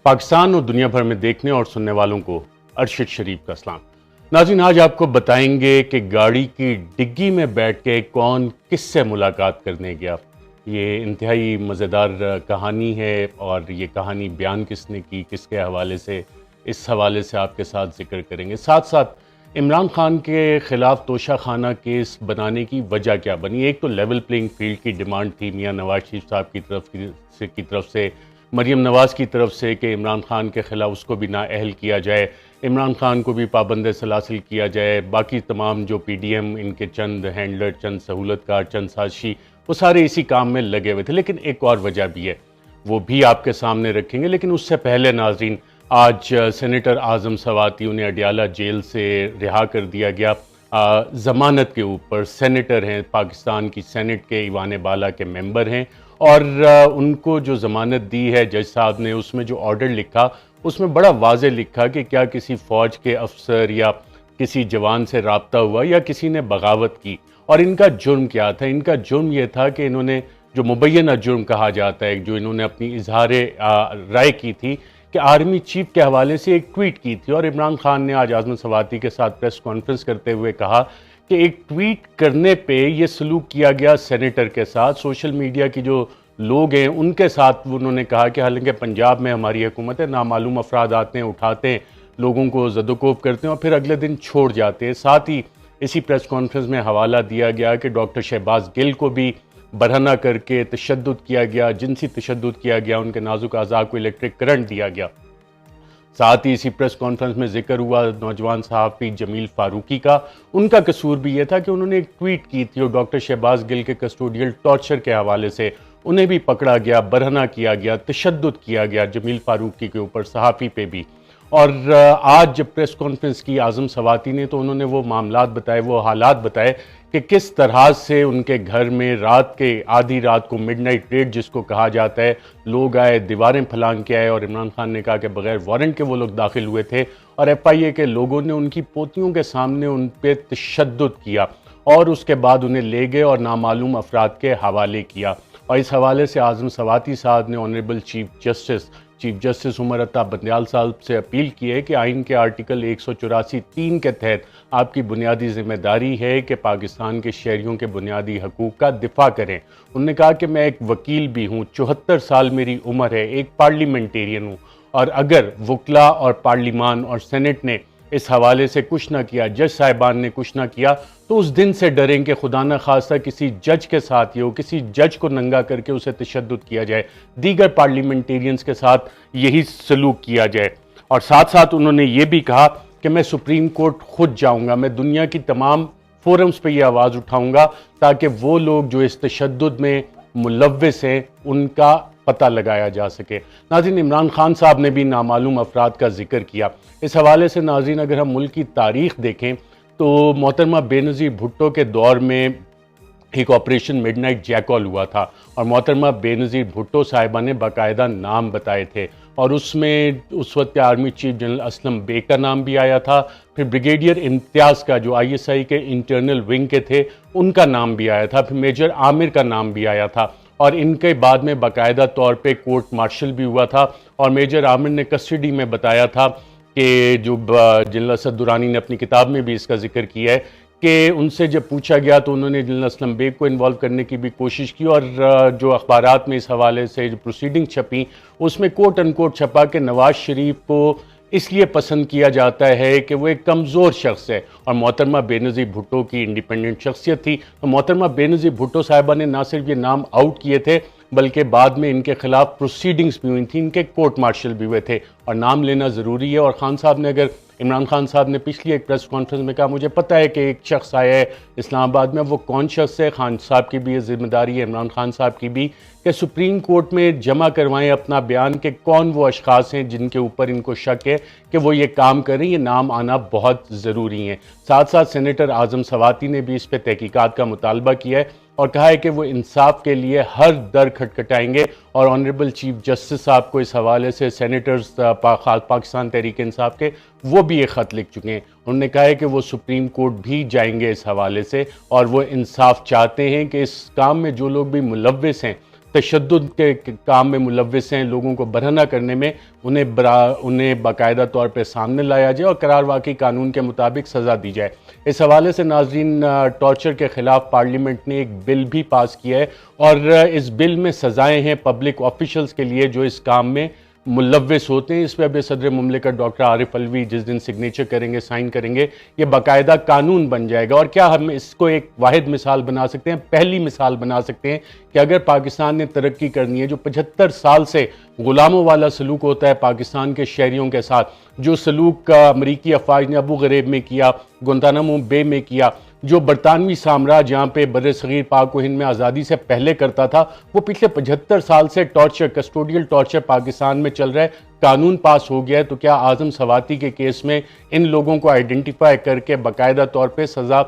पाकिस्तान और दुनिया भर में देखने और सुनने वालों को अरशद शरीफ का सलाम। नाज़रीन, आज आपको बताएंगे कि गाड़ी की डिग्गी में बैठ के कौन किससे मुलाकात करने गया। ये इंतहाई मज़ेदार कहानी है और ये कहानी बयान किसने की, किसके हवाले से, इस हवाले से आपके साथ जिक्र करेंगे। साथ साथ इमरान खान के ख़िलाफ़ तोशा खाना केस बनाने की वजह क्या बनी। एक तो लेवल प्लेइंग फील्ड की डिमांड थी मियां नवाज शरीफ साहब की तरफ से मरीम नवाज़ की तरफ से कि इमरान खान के ख़िलाफ़ उसको भी नाअहल किया जाए, इमरान खान को भी पाबंद सलासिल किया जाए, बाकी तमाम जो PDM इनके चंद हैंडलर, चंद सहूलतकार, चंद साजिशी, वो सारे इसी काम में लगे हुए थे। लेकिन एक और वजह भी है, वो भी आपके सामने रखेंगे। लेकिन उससे पहले नाज़रीन, आज सेनेटर आज़म सवाती, उन्हें अडियाला जेल से रिहा कर दिया गया ज़मानत के ऊपर। सेनेटर हैं, पाकिस्तान की सेनेट के ईवान बाला के मेंबर हैं और उनको जो ज़मानत दी है जज साहब ने, उसमें जो ऑर्डर लिखा उसमें बड़ा वाज़े लिखा कि क्या किसी फ़ौज के अफसर या किसी जवान से रब्ता हुआ या किसी ने बगावत की। और इनका जुर्म क्या था? इनका जुर्म ये था कि इन्होंने जो मुबैना जुर्म कहा जाता है, जो इन्होंने अपनी इजहार राय की थी कि आर्मी चीफ के हवाले से एक ट्वीट की थी। और इमरान खान ने आज आज़म सवाती के साथ प्रेस कॉन्फ्रेंस करते हुए कहा कि एक ट्वीट करने पे ये सलूक किया गया सेनेटर के साथ, सोशल मीडिया की जो लोग हैं उनके साथ। उन्होंने कहा कि हालांकि पंजाब में हमारी हुकूमत है, नामालूम अफराद आते हैं, उठाते हैं, लोगों को ज़दोकोब करते हैं और फिर अगले दिन छोड़ जाते हैं। साथ ही इसी प्रेस कॉन्फ्रेंस में हवाला दिया गया कि डॉक्टर शहबाज गिल को भी बरहना करके तशद्दुद किया गया, जिनसी तशद्दुद किया गया, उनके नाजुक अज़ा को इलेक्ट्रिक करंट दिया गया। साथ ही इसी प्रेस कॉन्फ्रेंस में जिक्र हुआ नौजवान सहाफ़ी जमील फारूकी का। उनका कसूर भी ये था कि उन्होंने एक ट्वीट की थी और डॉक्टर शहबाज गिल के कस्टोडियल टॉर्चर के हवाले से उन्हें भी पकड़ा गया, बरहना किया गया, तशद्दुद किया गया जमील फारूकी के ऊपर, सहाफ़ी पे भी। और आज जब प्रेस कॉन्फ्रेंस की आज़म सवाती ने, तो उन्होंने वो मामलात बताए, वो हालात बताए कि किस तरह से उनके घर में रात के आधी रात को मिडनाइट रेड जिसको कहा जाता है, लोग आए, दीवारें फलांग के आए और इमरान खान ने कहा कि बगैर वारंट के वो लोग दाखिल हुए थे और FIA के लोगों ने उनकी पोतियों के सामने उन पर तशद्दुद किया और उसके बाद उन्हें ले गए और नामालूम अफराद के हवाले किया। और इस हवाले से आज़म सवाती साहब ने honourable chief justice Umar Ata Bandial साहब से अपील की है कि आइन के आर्टिकल 184(3) के तहत आपकी बुनियादी जिम्मेदारी है कि पाकिस्तान के शहरियों के बुनियादी हकूक़ का दिफा करें। उन्होंने कहा कि मैं एक वकील भी हूँ, 74 साल मेरी उम्र है, एक पार्लियामेंटेरियन हूँ, और अगर वकला और पार्लिमान और सेनेट ने इस हवाले से कुछ ना किया, जज साहिबान ने कुछ ना किया, तो उस दिन से डरें कि खुदा न खास्ता किसी जज के साथ ये हो, किसी जज को नंगा करके उसे तशद्दुद किया जाए, दीगर पार्लियामेंटेरियंस के साथ यही सलूक किया जाए। और साथ साथ उन्होंने ये भी कहा कि मैं सुप्रीम कोर्ट खुद जाऊंगा, मैं दुनिया की तमाम फोरम्स पे ये आवाज़ उठाऊंगा ताकि वो लोग जो इस तशद्दुद में मुलव्विस हैं उनका पता लगाया जा सके। नाज़रीन, इमरान खान साहब ने भी नामालूम अफराद का जिक्र किया। इस हवाले से नाज़रीन, अगर हम मुल्क की तारीख़ देखें तो मोहतरमा बेनज़ीर भुट्टो के दौर में एक ऑपरेशन मिडनाइट जैकॉल हुआ था और मोहतरमा बेनज़ीर भुट्टो साहिबा ने बाकायदा नाम बताए थे और उसमें उस वक्त के army chief general Aslam Beg का नाम भी आया था। फिर ब्रिगेडियर इम्तियाज़ का, जो ISI के इंटरनल विंग के थे, उनका नाम भी आया था। फिर मेजर आमिर का नाम भी आया था और इनके बाद में बाकायदा तौर पे कोर्ट मार्शल भी हुआ था। और मेजर आमिर ने कस्टडी में बताया था कि जो जनरल असद दुरानी ने अपनी किताब में भी इसका जिक्र किया है कि उनसे जब पूछा गया तो उन्होंने जनरल असलम बेग को इन्वॉल्व करने की भी कोशिश की। और जो अखबारात में इस हवाले से जो प्रोसीडिंग छपी उसमें कोट अनकोट छपा कि नवाज शरीफ को इसलिए पसंद किया जाता है कि वो एक कमज़ोर शख्स है और मोहतरमा बेनज़ीर भुट्टो की इंडिपेंडेंट शख्सियत थी। तो मोहतरमा बेनज़ीर भुट्टो साहिबा ने ना सिर्फ ये नाम आउट किए थे बल्कि बाद में इनके खिलाफ प्रोसीडिंग्स भी हुई थी, इनके कोर्ट मार्शल भी हुए थे। और नाम लेना ज़रूरी है। और खान साहब ने, अगर इमरान खान साहब ने पिछली एक प्रेस कॉन्फ्रेंस में कहा, मुझे पता है कि एक शख्स आया है इस्लामाबाद में, वो कौन शख्स है, खान साहब की भी ये जिम्मेदारी है, इमरान खान साहब की भी, कि सुप्रीम कोर्ट में जमा करवाएं अपना बयान कि कौन वो अशखास हैं जिनके ऊपर इनको शक है कि वो ये काम करें। ये नाम आना बहुत ज़रूरी है। साथ साथ सेनेटर आज़म सवाती ने भी इस पर तहकीकात का मुतालबा किया है और कहा है कि वो इंसाफ के लिए हर दर खटखटाएंगे। और ऑनरेबल चीफ जस्टिस साहब को इस हवाले से सेनेटर्स पाकिस्तान तहरीक इंसाफ के, वो भी एक ख़त लिख चुके हैं। उन्होंने कहा है कि वो सुप्रीम कोर्ट भी जाएंगे इस हवाले से और वो इंसाफ चाहते हैं कि इस काम में जो लोग भी मुलव्विस हैं, तशद्दुद के काम में मुलव्विस हैं, लोगों को बरहना करने में, उन्हें बाकायदा तौर पर सामने लाया जाए और करार वाकई कानून के मुताबिक सज़ा दी जाए। इस हवाले से नाज़रीन, टॉर्चर के ख़िलाफ़ पार्लियामेंट ने एक बिल भी पास किया है और इस बिल में सज़ाएँ हैं पब्लिक ऑफिशल्स के लिए जो इस काम में मुलव्विस होते हैं। इस पर अब सदर मुमलिकत डॉक्टर आरिफ अलवी जिस दिन सिग्नेचर करेंगे, साइन करेंगे, ये बाकायदा कानून बन जाएगा। और क्या हम इसको एक वाहिद मिसाल बना सकते हैं, पहली मिसाल बना सकते हैं कि अगर पाकिस्तान ने तरक्की करनी है, जो 75 साल से गुलामों वाला सलूक होता है पाकिस्तान के शहरियों के साथ, जो सलूक अमरीकी अफवाज ने अबू गरीब में किया, गुंतानामो बे में किया, जो बरतानवी साम्राज्य यहाँ पे बर सगीर पाक व हिंद में आज़ादी से पहले करता था, वो पिछले 75 साल से टॉर्चर, कस्टोडियल टॉर्चर पाकिस्तान में चल रहा है। कानून पास हो गया है, तो क्या आज़म सवाती के केस में इन लोगों को आइडेंटिफाई करके बाकायदा तौर पे सज़ा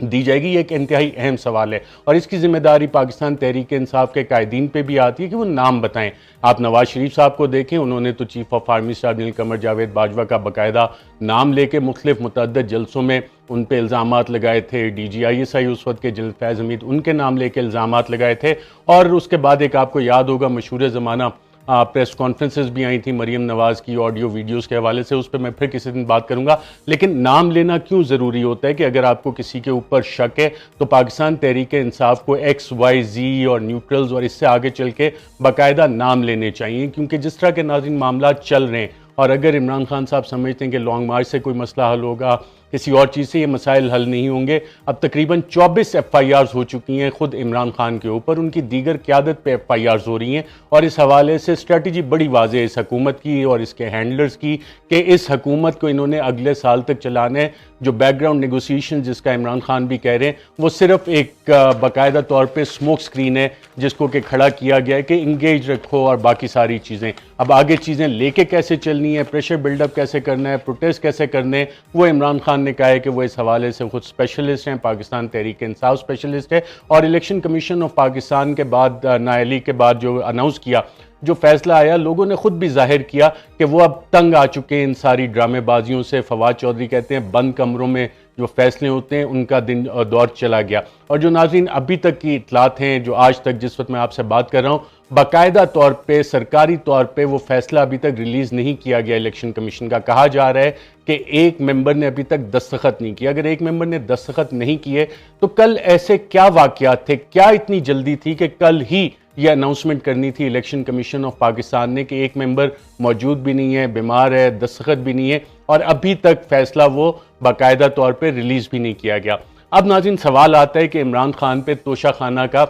दी जाएगी? ये एक इंतहाई अहम सवाल है और इसकी जिम्मेदारी पाकिस्तान तहरीक इंसाफ के कायदीन पे भी आती है कि वो नाम बताएं। आप नवाज शरीफ साहब को देखें, उन्होंने तो chief of army staff general Qamar Javed Bajwa का बाकायदा नाम लेके मुख्तलिफ मुतअद्दिद जलसों में उन पर इल्ज़ामात लगाए थे। DGISI उस वक्त के जनरल फैज़ हमीद, उनके नाम लेके इल्ज़ामात लगाए थे। और उसके बाद एक आपको याद होगा मशहूर ज़माना प्रेस कॉन्फ्रेंसेस भी आई थी मरीम नवाज़ की ऑडियो वीडियोस के हवाले से, उस पर मैं फिर किसी दिन बात करूंगा। लेकिन नाम लेना क्यों ज़रूरी होता है कि अगर आपको किसी के ऊपर शक है तो पाकिस्तान तहरीक इंसाफ को XYZ और न्यूट्रल्स और इससे आगे चल के बाकायदा नाम लेने चाहिए, क्योंकि जिस तरह के नाज़रीन मामला चल रहे हैं और अगर इमरान खान साहब समझते हैं कि लॉन्ग मार्च से कोई मसला हल होगा, किसी और चीज़ से ये मसाइल हल नहीं होंगे। अब तकरीबन 24 FIRs हो चुकी हैं खुद इमरान खान के ऊपर, उनकी दीगर क़यादत पे FIRs हो रही हैं और इस हवाले से स्ट्रेटजी बड़ी वाज़ेह है इस हुकूमत की और इसके हैंडलर्स की कि इस हुकूमत को इन्होंने अगले साल तक चलाना है। जो बैकग्राउंड नेगोशिएशन जिसका इमरान खान भी कह रहे हैं, वो सिर्फ एक बाकायदा तौर पर स्मोक स्क्रीन है जिसको कि खड़ा किया गया है कि इंगेज रखो और बाकी सारी चीज़ें। अब आगे चीज़ें लेके कैसे चलनी है, प्रेशर बिल्डअप कैसे करना है, प्रोटेस्ट कैसे करने हैं, वो इमरान खान ने कहा है कि वो इस हवाले से खुद स्पेशलिस्ट हैं, पाकिस्तान तहरीक इंसाफ स्पेशलिस्ट है। और इलेक्शन कमीशन ऑफ पाकिस्तान के बाद नाअहली के बाद जो अनाउंस किया, जो फैसला आया, लोगों ने खुद भी जाहिर किया कि वो अब तंग आ चुके हैं इन सारी ड्रामेबाजियों से। फवाद चौधरी कहते हैं बंद कमरों में जो फैसले होते हैं उनका दिन और दौर चला गया। और जो नाज़रीन अभी तक की इतलात हैं, जो आज तक जिस वक्त मैं आपसे बात कर रहा हूँ, बाकायदा तौर पे सरकारी तौर पे वो फैसला अभी तक रिलीज़ नहीं किया गया इलेक्शन कमीशन का। कहा जा रहा है कि एक मेंबर ने अभी तक दस्तखत नहीं किया। अगर एक मेंबर ने दस्तखत नहीं किए तो कल ऐसे क्या वाक़यात थे, क्या इतनी जल्दी थी कि कल ही ये अनाउंसमेंट करनी थी इलेक्शन कमीशन ऑफ पाकिस्तान ने कि एक मेंबर मौजूद भी नहीं है, बीमार है, दस्तखत भी नहीं है और अभी तक फैसला वो बाकायदा तौर पे रिलीज़ भी नहीं किया गया। अब नाज़रीन सवाल आता है कि इमरान खान पे तोशाखाना का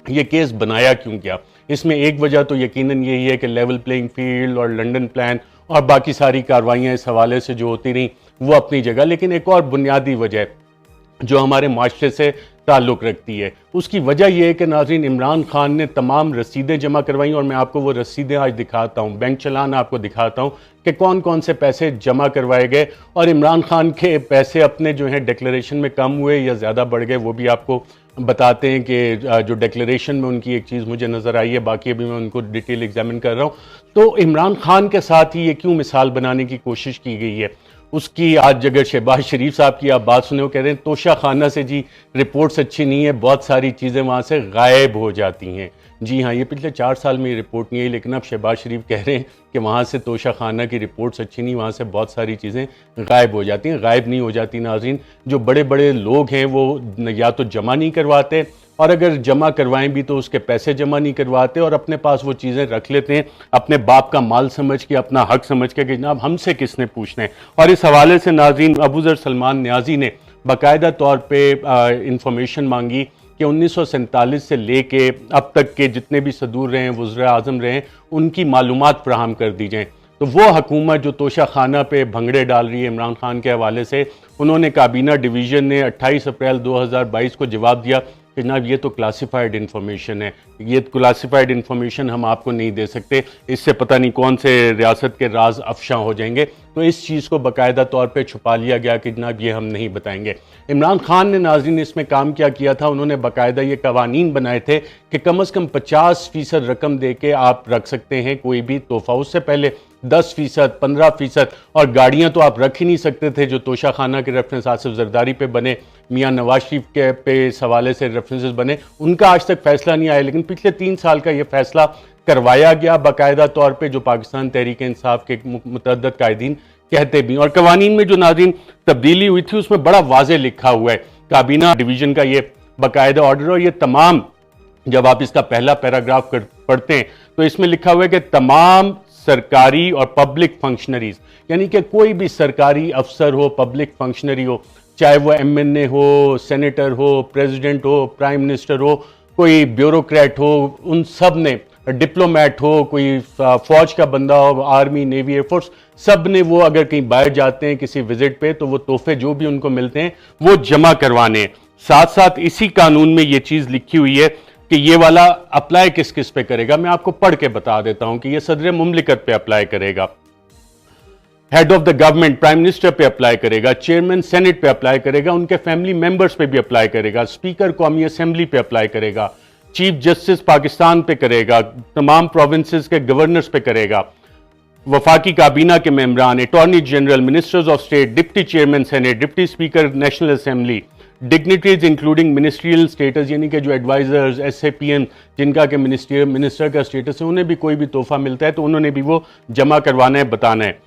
ये केस बनाया क्यों गया? इसमें एक वजह तो यकीनन यही है कि लेवल प्लेइंग फील्ड और लंदन प्लान और बाकी सारी कार्रवाइयाँ इस हवाले से जो होती रहीं वो अपनी जगह, लेकिन एक और बुनियादी वजह जो हमारे माशरे से ताल्लुक़ रखती है, उसकी वजह यह है कि नाज़रीन इमरान खान ने तमाम रसीदें जमा करवाई और मैं आपको वो रसीदें आज दिखाता हूँ, बैंक चलान आपको दिखाता हूँ कि कौन कौन से पैसे जमा करवाए गए और इमरान खान के पैसे अपने जो हैं डिक्लेरेशन में कम हुए या ज़्यादा बढ़ गए, वो भी आपको बताते हैं कि जो डिक्लेरेशन में उनकी एक चीज़ मुझे नज़र आई है, बाकी अभी मैं उनको डिटेल एग्जामिन कर रहा हूँ। तो इमरान खान के साथ ही ये क्यों मिसाल बनाने की कोशिश की गई है, उसकी आज अगर शहबाज शरीफ साहब की आप बात सुने, वो कह रहे हैं तोशाखाना से जी रिपोर्ट्स अच्छी नहीं है, बहुत सारी चीज़ें वहाँ से गायब हो जाती हैं। जी हाँ, ये पिछले 4 साल में ये रिपोर्ट नहीं आई, लेकिन अब शहबाज शरीफ कह रहे हैं कि वहाँ से तोशाखाना की रिपोर्ट्स अच्छी नहीं, वहाँ से बहुत सारी चीज़ें गायब हो जाती हैं। गायब नहीं हो जाती नाज़रीन, जो बड़े बड़े लोग हैं वो या तो जमा नहीं करवाते और अगर जमा करवाएं भी तो उसके पैसे जमा नहीं करवाते और अपने पास वो चीज़ें रख लेते हैं अपने बाप का माल समझ के, अपना हक समझ के कि जनाब हमसे किसने पूछना है। और इस हवाले से नाज़रीन अबू ज़र सलमान न्याजी ने बाकायदा तौर पर इंफॉर्मेशन मांगी कि 1947 से लेके अब तक के जितने भी सदूर रहे हैं, वज़ीर आज़म रहे हैं, उनकी मालूमात फराहम कर दी जाएँ। तो वो हुकूमत जो तोशाखाना पे भंगड़े डाल रही है इमरान खान के हवाले से, उन्होंने काबीना डिवीज़न ने 28 अप्रैल 2022 को जवाब दिया कि जनाब ये तो क्लासिफाइड इन्फॉर्मेशन है, ये क्लासिफाइड इन्फॉर्मेशन हम आपको नहीं दे सकते, इससे पता नहीं कौन से रियासत के राज अफशा हो जाएंगे। तो इस चीज़ को बाकायदा तौर पे छुपा लिया गया कि जनाब ये हम नहीं बताएंगे। इमरान खान ने नाज़रीन इसमें काम क्या किया था, उन्होंने बाकायदा ये कवानीन बनाए थे कि कम से कम 50% रकम दे के आप रख सकते हैं कोई भी तोहफा, उससे पहले 10%, 15%, और गाड़ियां तो आप रख ही नहीं सकते थे जो तोशाखाना के रेफरेंस आसिफ जरदारी पे बने मियां नवाज शरीफ के पे इस हवाले से रेफरेंसेस बने, उनका आज तक फैसला नहीं आया, लेकिन पिछले 3 साल का ये फैसला करवाया गया बाकायदा तौर पे, जो पाकिस्तान तहरीक इंसाफ के मुतअद्दिद कायदीन कहते भी। और कवानीन में जो नाज़रीन तब्दीली हुई थी उसमें बड़ा वाज़े लिखा हुआ है काबीना डिवीज़न का ये बाकायदा ऑर्डर, और ये तमाम, जब आप इसका पहला पैराग्राफ पढ़ते हैं तो इसमें लिखा हुआ है कि तमाम सरकारी और पब्लिक फंक्शनरीज, यानी कि कोई भी सरकारी अफसर हो, पब्लिक फंक्शनरी हो, चाहे वो एमएनए हो, सेनेटर हो, प्रेसिडेंट हो, प्राइम मिनिस्टर हो, कोई ब्यूरोक्रेट हो, उन सब ने, डिप्लोमेट हो, कोई फौज का बंदा हो, आर्मी, नेवी, एयरफोर्स, सब ने वो अगर कहीं बाहर जाते हैं किसी विजिट पे तो वो तोहफे जो भी उनको मिलते हैं वो जमा करवाने हैं। साथ साथ इसी कानून में ये चीज़ लिखी हुई है कि ये वाला अप्लाई किस किस पे करेगा। मैं आपको पढ़ के बता देता हूं कि ये सदर मुमलिकत पे अप्लाई करेगा, head of the government prime minister पे अप्लाई करेगा, चेयरमैन सेनेट पे अप्लाई करेगा, उनके फैमिली मेंबर्स पे भी अप्लाई करेगा, स्पीकर कौमी असेंबली पे अप्लाई करेगा, चीफ जस्टिस पाकिस्तान पे करेगा, तमाम प्रोविंसेस के गवर्नर्स पे करेगा, वफाकी काबीना के मेंबरान, attorney general, ministers of state, deputy chairman senate, deputy speaker national assembly, dignitaries including ministerial status, यानी कि जो एडवाइजर्स, एसएपीएन जिनका के मिनिस्टर का स्टेटस है, उन्हें भी कोई भी तोहफा मिलता है तो उन्होंने भी वो जमा करवाना है, बताना है।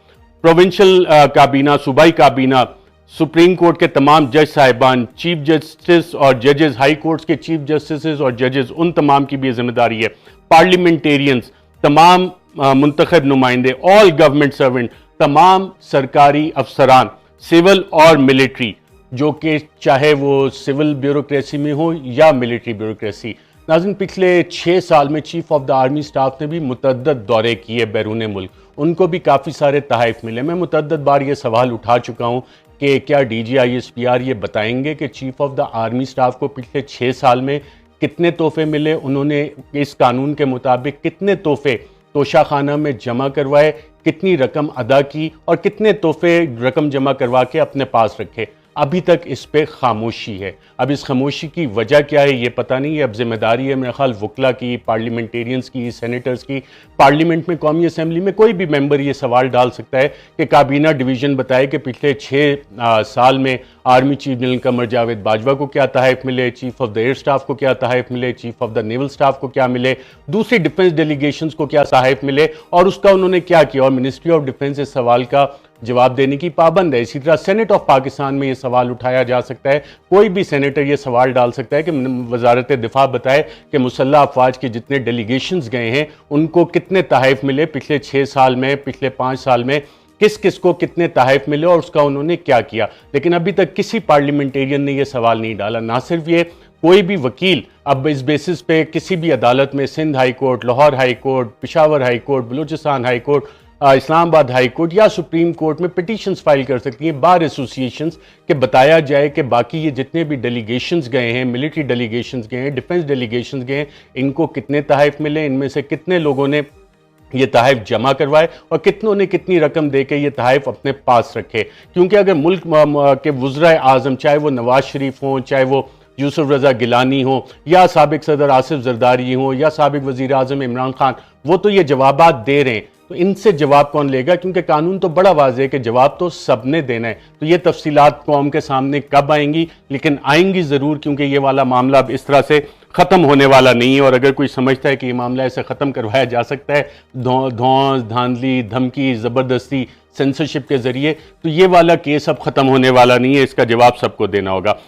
प्रोविंशियल काबीना, सूबाई काबीना, सुप्रीम कोर्ट के तमाम जज साहिबान, चीफ जस्टिस और जजेस, हाई कोर्ट्स के चीफ जस्टिस और जजेस, उन तमाम की भी जिम्मेदारी है। पार्लियामेंटेरियंस, तमाम मुंतखब नुमाइंदे, ऑल गवर्नमेंट सर्वेंट, तमाम सरकारी अफसरान, सिविल और मिलिट्री, जो कि चाहे वो सिविल ब्यूरोक्रेसी में हो या मिलिट्री ब्यूरोक्रेसी। नाज़रीन, पिछले 6 साल में chief of the army staff ने भी मुतअद्दिद दौरे किए बैरून मुल्क, उनको भी काफ़ी सारे तहफ़ मिले। मैं मुतअद्दिद बार ये सवाल उठा चुका हूँ कि क्या DGISPR ये बताएंगे कि chief of the army staff को पिछले 6 साल में कितने तोहफे मिले, उन्होंने इस कानून के मुताबिक कितने तोहफे तोशाखाना में जमा करवाए, कितनी रकम अदा की और कितने तोहफे रकम जमा करवा के अपने पास रखे। अभी तक इस पे खामोशी है। अब इस खामोशी की वजह क्या है ये पता नहीं है। अब जिम्मेदारी है मेरे ख्याल वकला की, पार्लियामेंटेरियंस की, सेनेटर्स की। पार्लियामेंट में, कौमी असेंबली में कोई भी मेंबर ये सवाल डाल सकता है कि काबीना डिवीज़न बताए कि पिछले 6 साल में army chief general Qamar Javed Bajwa को क्या तहफ़ मिले, chief of the air staff को क्या तहफ़ मिले, chief of the naval staff को क्या मिले, दूसरी डिफेंस डेलीगेशंस को क्या तहफ़ मिले और उसका उन्होंने क्या किया। और मिनिस्ट्री ऑफ डिफेंस इस सवाल का जवाब देने की पाबंद है। इसी तरह सेनेट ऑफ पाकिस्तान में यह सवाल उठाया जा सकता है, कोई भी सेनेटर यह सवाल डाल सकता है कि वजारत दिफा बताए कि मुसल्लह अफवाज के जितने डेलीगेशंस गए हैं उनको कितने तहफ़ मिले पिछले 6 साल में, पिछले 5 साल में, किस किस को कितने तहफ़ मिले और उसका उन्होंने क्या किया। लेकिन अभी तक किसी पार्लियामेंटेरियन ने यह सवाल नहीं डाला। ना सिर्फ ये, कोई भी वकील अब इस बेसिस पे किसी भी अदालत में, Sindh high court, Lahore high court, Peshawar high court, Balochistan high court, Islamabad high court या सुप्रीम कोर्ट में पिटीशंस फाइल कर सकती हैं बार एसोसिएशंस के बताया जाए कि बाकी ये जितने भी डेलीगेशंस गए हैं, मिलिट्री डेलीगेशंस गए हैं, डिफेंस डेलीगेशंस गए हैं, इनको कितने तहफ़ मिले, इनमें से कितने लोगों ने ये तहफ़ जमा करवाए और कितनों ने कितनी रकम देके ये तहफ़ अपने पास रखे। क्योंकि अगर मुल्क के वज़राए आज़म, चाहे वो नवाज शरीफ हों, चाहे वो यूसुफ रज़ा गिलानी हो या साबिक सदर आसिफ जरदारी हो या साबिक वज़ीर आज़म इमरान खान, वो तो ये जवाबात दे रहे हैं, तो इनसे जवाब कौन लेगा? क्योंकि कानून तो बड़ा वाज़ेह है कि जवाब तो सबने देना है। तो ये तफसीलात कौम के सामने कब आएंगी, लेकिन आएंगी ज़रूर, क्योंकि ये वाला मामला अब इस तरह से ख़त्म होने वाला नहीं है। और अगर कोई समझता है कि ये मामला ऐसे ख़त्म करवाया जा सकता है धौंस, धांधली, धमकी, ज़बरदस्ती, सेंसरशिप के ज़रिए, तो ये वाला केस अब ख़त्म होने वाला नहीं है। इसका जवाब सबको देना होगा।